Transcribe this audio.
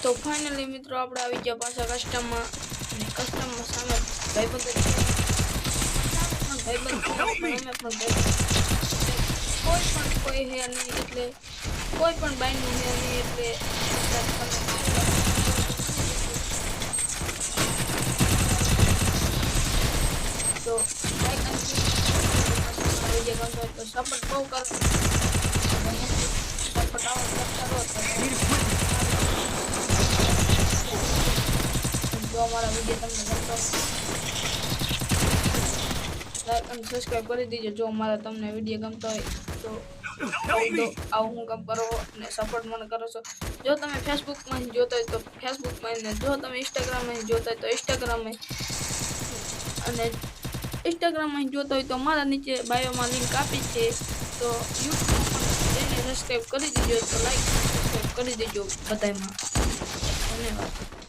તો ફાઇનલી મિત્રો આપણે આવી ગયા પાછા કસ્ટમમાં અને કસ્ટમમાં સામે ભાઈબંધ કોઈ હે નહીં એટલે કોઈ પણ બાયનું હે નહીં એટલે તો લાઈક અને વિડીયો ગમતો હોય તો સપોર્ટ બહુ કરો સપોર્ટ આવો કરતા રહો જો અમારા વિડીયો તમને ગમતો લાઈક અને સબસ્ક્રાઇબ કરી દીજો જો અમારા તમને વિડીયો ગમતો હોય તો આવું હું કામ કરો અને સપોર્ટ મને કરો છો જો તમે ફેસબુકમાં જોતા હોય તો ફેસબુકમાં ને જો તમે ઇન્સ્ટાગ્રામમાં જોતા હોય તો ઇન્સ્ટાગ્રામમાં અને ઇન્સ્ટાગ્રામમાં જોતા હોય તો મારા નીચે બાયોમાં લિંક આપી છે તો યુટ્યુબમાં એને સબસ્ક્રાઇબ કરી દીજો તો લાઈક સબસ્ક્રાઇબ કરી દેજો બધામાં ધન્યવાદ